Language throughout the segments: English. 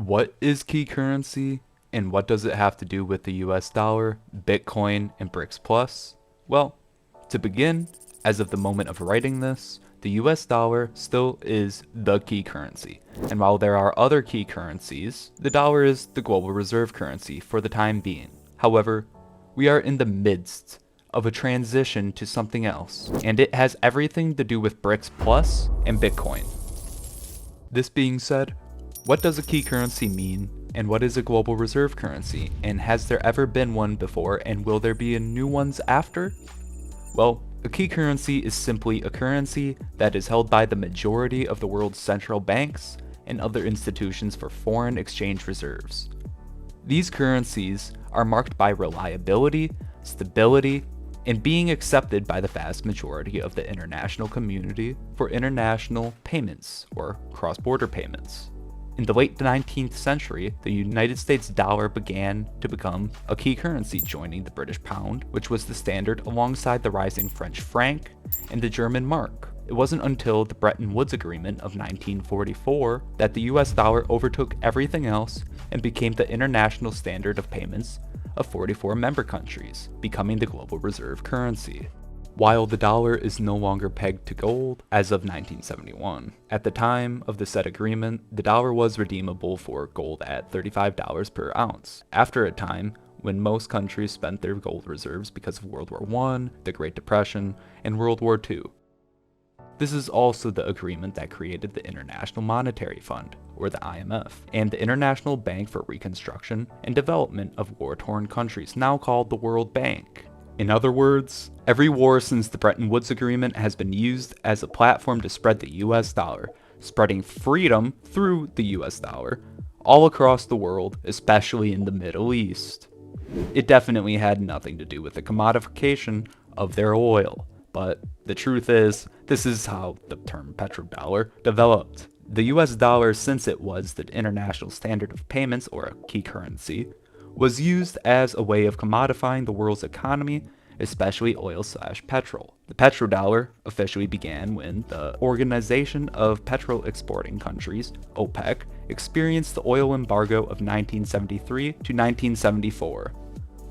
What is key currency, and what does it have to do with the US dollar, Bitcoin, and BRICS Plus? Well, to begin, as of the moment of writing this, the US dollar still is the key currency. And while there are other key currencies, the dollar is the global reserve currency for the time being. However, we are in the midst of a transition to something else, and it has everything to do with BRICS Plus and Bitcoin. This being said, what does a key currency mean, and what is a global reserve currency, and has there ever been one before, and will there be new ones after? Well, a key currency is simply a currency that is held by the majority of the world's central banks and other institutions for foreign exchange reserves. These currencies are marked by reliability, stability, and being accepted by the vast majority of the international community for international payments or cross-border payments. In the late 19th century, the United States dollar began to become a key currency, joining the British pound, which was the standard alongside the rising French franc and the German mark. It wasn't until the Bretton Woods Agreement of 1944 that the US dollar overtook everything else and became the international standard of payments of 44 member countries, becoming the global reserve currency. While the dollar is no longer pegged to gold as of 1971, at the time of the said agreement, the dollar was redeemable for gold at $35 per ounce. After a time, when most countries spent their gold reserves because of World War I, the Great Depression, and World War II. This is also the agreement that created the International Monetary Fund, or the IMF, and the International Bank for Reconstruction and Development of War-Torn Countries, now called the World Bank. In other words, every war since the Bretton Woods Agreement has been used as a platform to spread the US dollar, spreading freedom through the US dollar all across the world, especially in the Middle East. It definitely had nothing to do with the commodification of their oil, but the truth is, this is how the term petrodollar developed. The US dollar, since it was the international standard of payments or a key currency, was used as a way of commodifying the world's economy, especially oil/petrol. The petrodollar officially began when the Organization of Petrol Exporting Countries, OPEC, experienced the oil embargo of 1973 to 1974.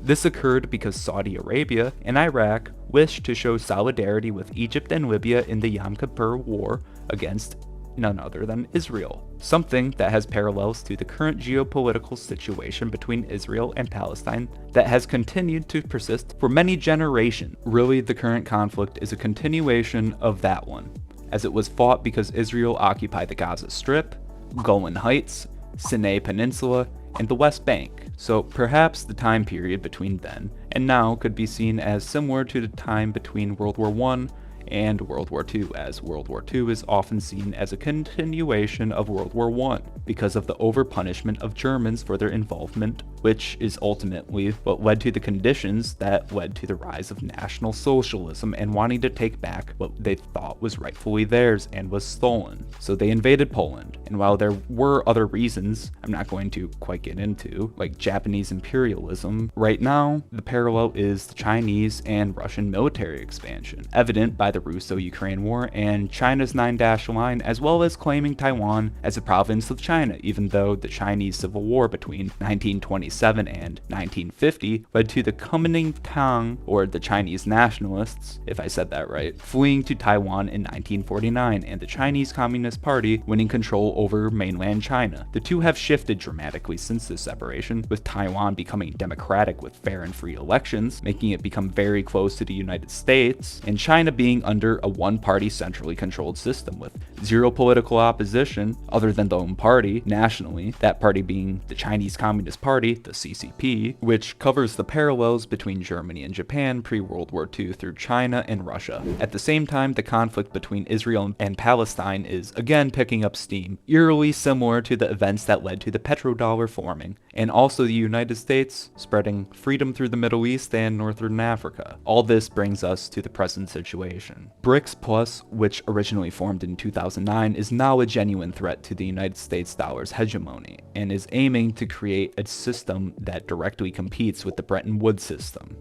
This occurred because Saudi Arabia and Iraq wished to show solidarity with Egypt and Libya in the Yom Kippur War against none other than Israel, something that has parallels to the current geopolitical situation between Israel and Palestine that has continued to persist for many generations. Really, the current conflict is a continuation of that one, as it was fought because Israel occupied the Gaza Strip, Golan Heights, Sinai Peninsula, and the West Bank. So perhaps the time period between then and now could be seen as similar to the time between World War I and World War II, as World War II is often seen as a continuation of World War I because of the over-punishment of Germans for their involvement, which is ultimately what led to the conditions that led to the rise of National Socialism and wanting to take back what they thought was rightfully theirs and was stolen. So they invaded Poland, and while there were other reasons I'm not going to quite get into, like Japanese imperialism, right now the parallel is the Chinese and Russian military expansion, evident by the Russo-Ukraine War and China's 9-dash line, as well as claiming Taiwan as a province of China, even though the Chinese Civil War between 1927 and 1950 led to the Kuomintang, or the Chinese nationalists, if I said that right, fleeing to Taiwan in 1949, and the Chinese Communist Party winning control over mainland China. The two have shifted dramatically since this separation, with Taiwan becoming democratic with fair and free elections, making it become very close to the United States, and China being under a one-party centrally controlled system with zero political opposition other than the own party nationally, that party being the Chinese Communist Party, the CCP, which covers the parallels between Germany and Japan pre-World War II through China and Russia. At the same time, the conflict between Israel and Palestine is again picking up steam, eerily similar to the events that led to the petrodollar forming, and also the United States spreading freedom through the Middle East and Northern Africa. All this brings us to the present situation. BRICS Plus, which originally formed in 2009, is now a genuine threat to the United States dollar's hegemony, and is aiming to create a system that directly competes with the Bretton Woods system.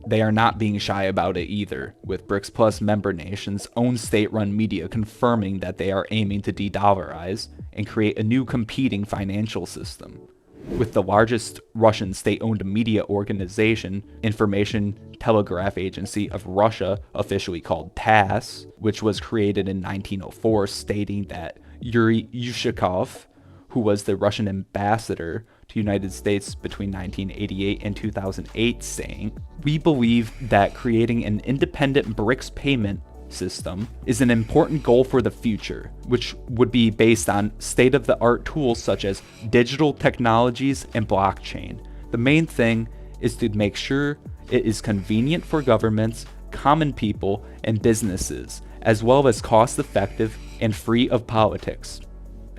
They are not being shy about it either, with BRICS Plus member nations' own state-run media confirming that they are aiming to de-dollarize and create a new competing financial system. With the largest Russian state-owned media organization, Information Telegraph Agency of Russia, officially called TASS, which was created in 1904, stating that Yuri Yushakov, who was the Russian ambassador to the United States between 1988 and 2008, saying, "We believe that creating an independent BRICS payment system is an important goal for the future, which would be based on state-of-the-art tools such as digital technologies and blockchain. The main thing is to make sure it is convenient for governments, common people, and businesses, as well as cost-effective and free of politics,"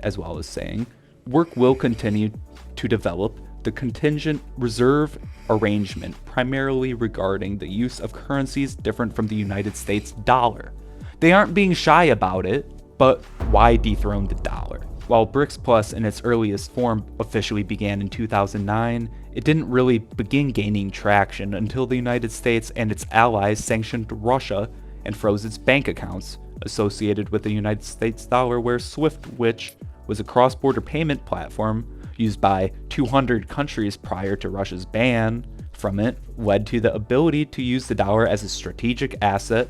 as well as saying, "Work will continue to develop the contingent reserve arrangement, primarily regarding the use of currencies different from the United States dollar." They aren't being shy about it, but why dethrone the dollar? While BRICS Plus in its earliest form officially began in 2009, it didn't really begin gaining traction until the United States and its allies sanctioned Russia and froze its bank accounts associated with the United States dollar, where SWIFT, which was a cross-border payment platform used by 200 countries prior to Russia's ban from it, led to the ability to use the dollar as a strategic asset,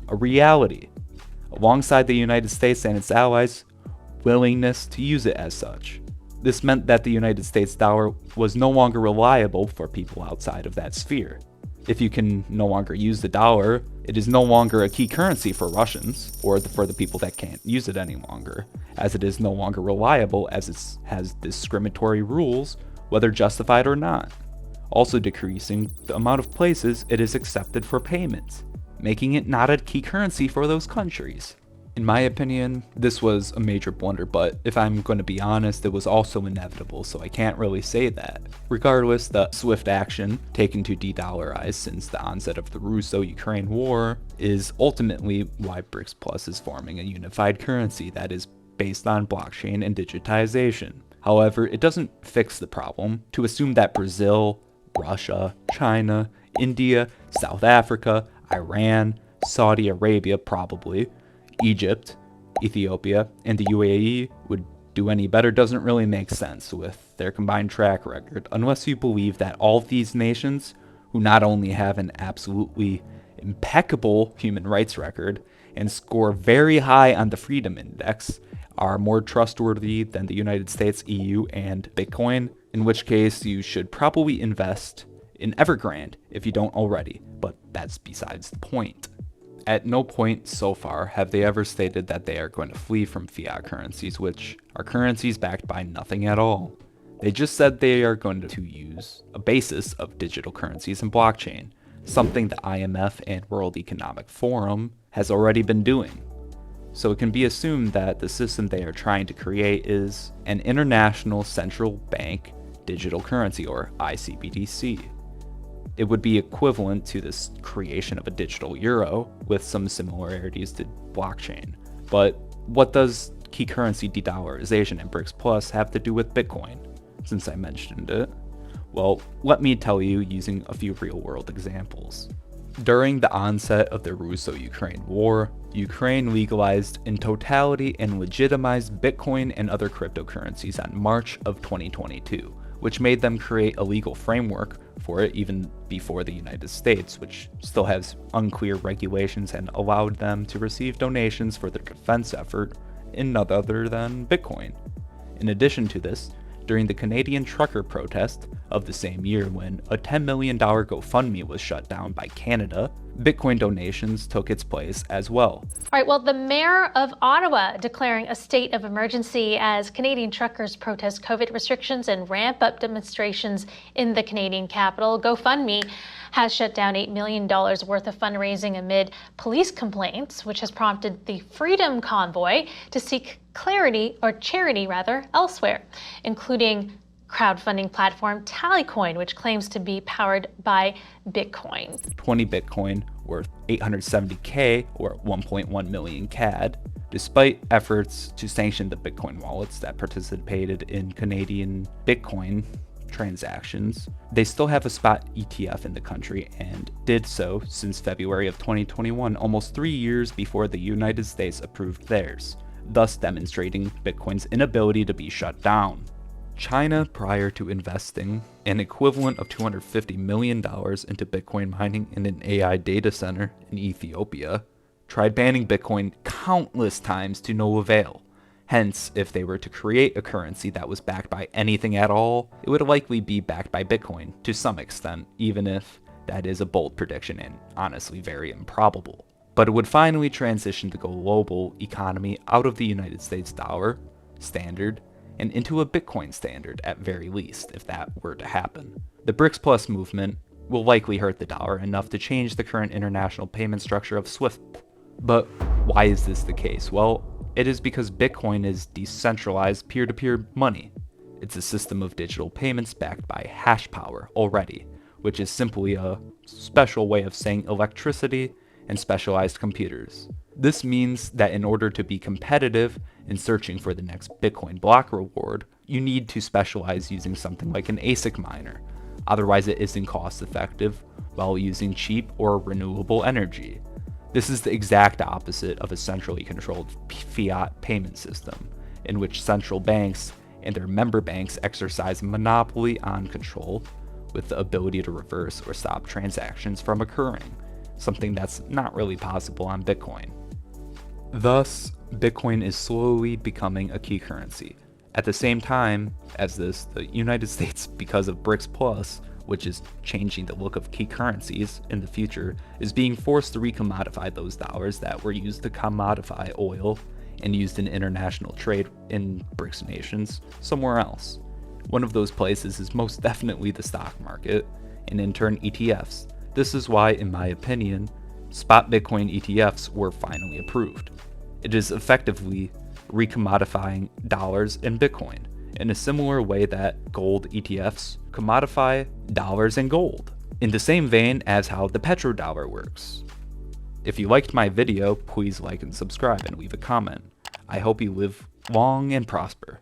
a reality, alongside the United States and its allies' willingness to use it as such. This meant that the United States dollar was no longer reliable for people outside of that sphere. If you can no longer use the dollar, it is no longer a key currency for Russians, or for the people that can't use it any longer, as it is no longer reliable as it has discriminatory rules, whether justified or not, also decreasing the amount of places it is accepted for payments, making it not a key currency for those countries. In my opinion, this was a major blunder, but if I'm going to be honest, it was also inevitable, so I can't really say that. Regardless, the swift action taken to de-dollarize since the onset of the Russo-Ukraine war is ultimately why BRICS Plus is forming a unified currency that is based on blockchain and digitization. However, it doesn't fix the problem to assume that Brazil, Russia, China, India, South Africa, Iran, Saudi Arabia probably, Egypt, Ethiopia, and the UAE would do any better doesn't really make sense with their combined track record, unless you believe that all of these nations, who not only have an absolutely impeccable human rights record and score very high on the Freedom Index, are more trustworthy than the United States, EU, and Bitcoin, in which case you should probably invest in Evergrande if you don't already, but that's besides the point. At no point so far have they ever stated that they are going to flee from fiat currencies, which are currencies backed by nothing at all. They just said they are going to use a basis of digital currencies and blockchain, something the IMF and World Economic Forum has already been doing. So it can be assumed that the system they are trying to create is an international central bank digital currency, or ICBDC. It would be equivalent to this creation of a digital euro with some similarities to blockchain. But what does key currency de-dollarization and BRICS Plus have to do with Bitcoin, since I mentioned it? Well, let me tell you using a few real-world examples. During the onset of the Russo-Ukraine war, Ukraine legalized in totality and legitimized Bitcoin and other cryptocurrencies on March of 2022, which made them create a legal framework for it even before the United States, which still has unclear regulations and allowed them to receive donations for their defense effort in none other than Bitcoin. In addition to this, during the Canadian trucker protest of the same year when a $10 million GoFundMe was shut down by Canada, Bitcoin donations took its place as well. All right, well, the mayor of Ottawa declaring a state of emergency as Canadian truckers protest COVID restrictions and ramp up demonstrations in the Canadian capital. GoFundMe has shut down $8 million worth of fundraising amid police complaints, which has prompted the Freedom Convoy to seek charity elsewhere, including crowdfunding platform Tallycoin, which claims to be powered by Bitcoin. 20 Bitcoin worth 870K or 1.1 million CAD. Despite efforts to sanction the Bitcoin wallets that participated in Canadian Bitcoin transactions, they still have a spot ETF in the country and did so since February of 2021, almost 3 years before the United States approved theirs. thus demonstrating Bitcoin's inability to be shut down. China, prior to investing an equivalent of $250 million into Bitcoin mining in an AI data center in Ethiopia, tried banning Bitcoin countless times to no avail. Hence, if they were to create a currency that was backed by anything at all, it would likely be backed by Bitcoin to some extent, even if that is a bold prediction and honestly very improbable. But it would finally transition the global economy out of the United States dollar standard and into a Bitcoin standard at very least, if that were to happen. The BRICS Plus movement will likely hurt the dollar enough to change the current international payment structure of SWIFT. But why is this the case? Well, it is because Bitcoin is decentralized peer-to-peer money. It's a system of digital payments backed by hash power already, which is simply a special way of saying electricity and specialized computers. This means that in order to be competitive in searching for the next Bitcoin block reward, you need to specialize using something like an ASIC miner. Otherwise, it isn't cost effective while using cheap or renewable energy. This is the exact opposite of a centrally controlled fiat payment system, in which central banks and their member banks exercise a monopoly on control with the ability to reverse or stop transactions from occurring, something that's not really possible on Bitcoin. Thus, Bitcoin is slowly becoming a key currency. At the same time as this, the United States, because of BRICS Plus, which is changing the look of key currencies in the future, is being forced to recommodify those dollars that were used to commodify oil and used in international trade in BRICS nations somewhere else. One of those places is most definitely the stock market, and in turn ETFs. This is why, in my opinion, spot Bitcoin ETFs were finally approved. It is effectively recommodifying dollars and Bitcoin in a similar way that gold ETFs commodify dollars and gold, in the same vein as how the petrodollar works. If you liked my video, please like and subscribe and leave a comment. I hope you live long and prosper.